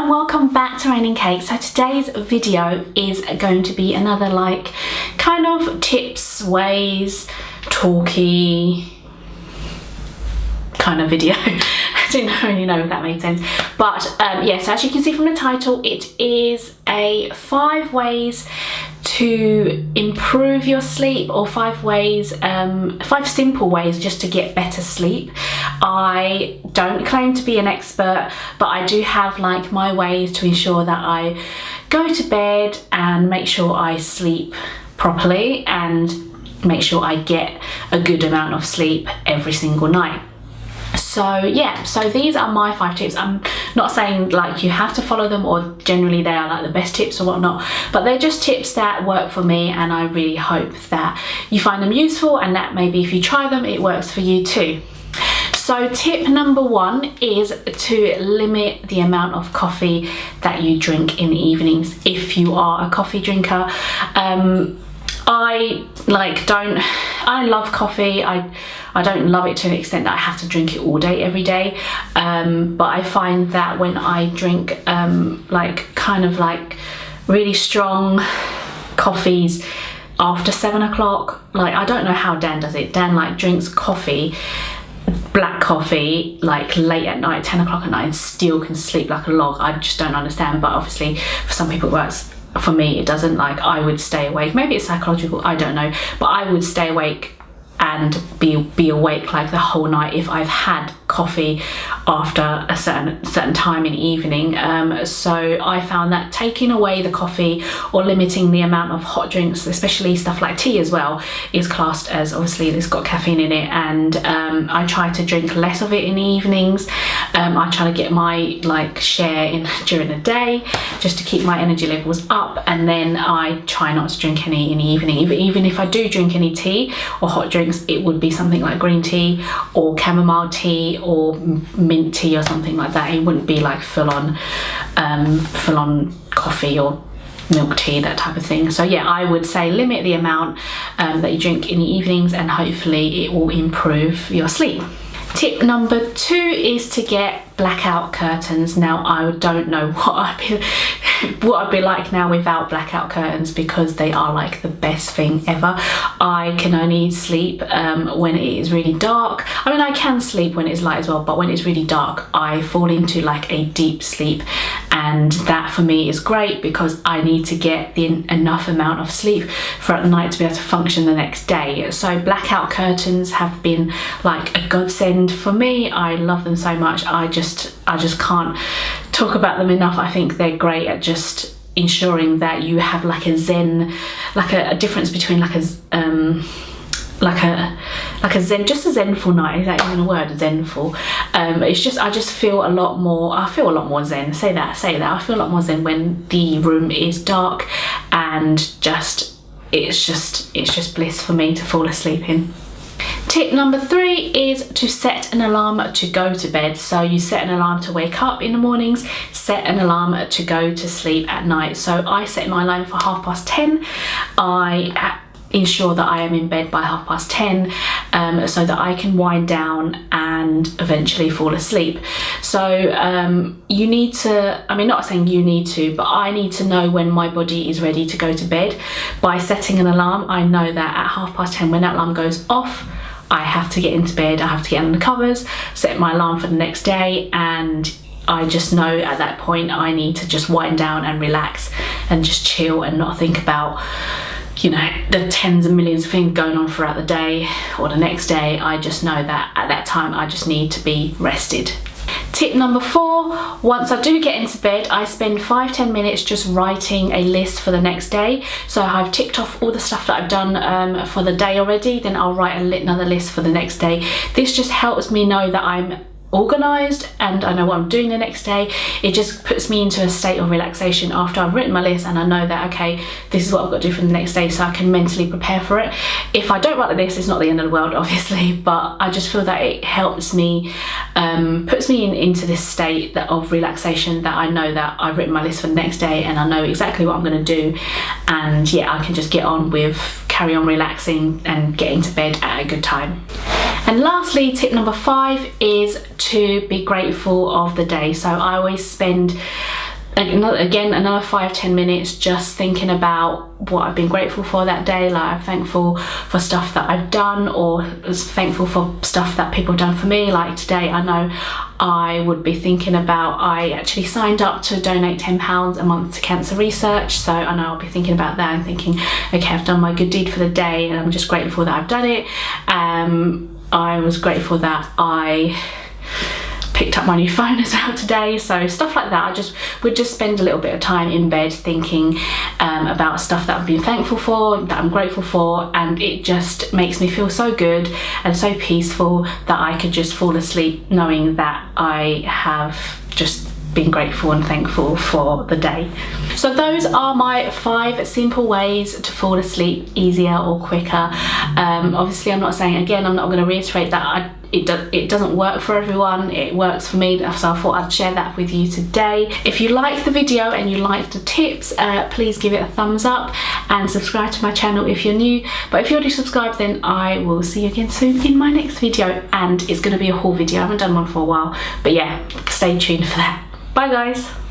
and welcome back to Raining Cake. So today's video is going to be another like kind of tips, ways, talky kind of video. I don't really know if that made sense, but yeah, so as you can see from the title, it is a 5 ways to improve your sleep, or 5 simple ways just to get better sleep. I don't claim to be an expert, but I do have like my ways to ensure that I go to bed and make sure I sleep properly and make sure I get a good amount of sleep every single night. So yeah, so these are my 5 tips. I'm not saying like you have to follow them or generally they are like the best tips or whatnot, but they're just tips that work for me, and I really hope that you find them useful and that maybe if you try them it works for you too. So tip number 1 is to limit the amount of coffee that you drink in the evenings if you are a coffee drinker. I love coffee. I don't love it to an extent that I have to drink it all day every day, but I find that when I drink kind of really strong coffees after 7 o'clock, like I don't know how Dan does it. Dan like drinks coffee, black coffee, like late at night, 10 o'clock at night, and still can sleep like a log. I just don't understand, but obviously for some people it works. For me it doesn't. Like I would stay awake, maybe it's psychological, I don't know, but I would stay awake and be awake like the whole night if I've had coffee after a certain time in the evening. So I found that taking away the coffee or limiting the amount of hot drinks, especially stuff like tea as well, is classed as, obviously it's got caffeine in it, and I try to drink less of it in the evenings. I try to get my share in during the day just to keep my energy levels up, and then I try not to drink any in the evening. Even if I do drink any tea or hot drinks, it would be something like green tea or chamomile tea or mint tea or something like that. It wouldn't be like full on coffee or milk tea, that type of thing. So yeah, I would say limit the amount that you drink in the evenings, and hopefully it will improve your sleep. Tip number 2 is to get blackout curtains. Now I don't know what I'd be like now without blackout curtains, because they are like the best thing ever. I can only sleep when it is really dark. I mean, I can sleep when it's light as well, but when it's really dark I fall into like a deep sleep, and that for me is great because I need to get enough amount of sleep throughout the night to be able to function the next day. So blackout curtains have been like a godsend for me. I love them so much. I just can't talk about them enough. I think they're great at just ensuring that you have like a zen, like a difference between like a zen, just a zenful night. Is that even a word, zenful? It's just, I feel a lot more zen. Say that. I feel a lot more zen when the room is dark, and it's just bliss for me to fall asleep in. Tip number 3 is to set an alarm to go to bed. So you set an alarm to wake up in the mornings, set an alarm to go to sleep at night. So I set my alarm for 10:30. I ensure that I am in bed by 10:30 so that I can wind down and eventually fall asleep. So you need to, I mean, not saying you need to, but I need to know when my body is ready to go to bed. By setting an alarm, I know that at 10:30 when that alarm goes off, I have to get into bed, I have to get under the covers, set my alarm for the next day, and I just know at that point I need to just wind down and relax and just chill and not think about, you know, the tens of millions of things going on throughout the day or the next day. I just know that at that time I just need to be rested. Tip number 4, once I do get into bed, I spend 5-10 minutes just writing a list for the next day. So I've ticked off all the stuff that I've done for the day already, then I'll write another list for the next day. This just helps me know that I'm organised and I know what I'm doing the next day. It just puts me into a state of relaxation after I've written my list and I know that, okay, this is what I've got to do for the next day, so I can mentally prepare for it. If I don't write the list, it's not the end of the world, obviously, but I just feel that it helps me, puts me into this state of relaxation, that I know that I've written my list for the next day and I know exactly what I'm going to do, and yeah, I can just get on with carry on relaxing and getting to bed at a good time. And lastly, tip number 5 is to be grateful of the day. So I always spend again, another 5-10 minutes just thinking about what I've been grateful for that day. Like, I'm thankful for stuff that I've done, or thankful for stuff that people have done for me. Like today, I know I would be thinking about, I actually signed up to donate £10 a month to cancer research, so I know I'll be thinking about that and thinking, okay, I've done my good deed for the day and I'm just grateful that I've done it. I was grateful that I picked up my new phone as well today, so stuff like that. I would just spend a little bit of time in bed thinking about stuff that I've been thankful for, that I'm grateful for, and it just makes me feel so good and so peaceful that I could just fall asleep knowing that I have just been grateful and thankful for the day. So those are my 5 simple ways to fall asleep easier or quicker. Obviously, I'm not saying, again, I'm not going to reiterate that it doesn't work for everyone. It works for me, so I thought I'd share that with you today. If you liked the video and you liked the tips, please give it a thumbs up and subscribe to my channel if you're new. But if you're already subscribed, then I will see you again soon in my next video, and it's going to be a haul video. I haven't done one for a while, but yeah, stay tuned for that. Bye guys.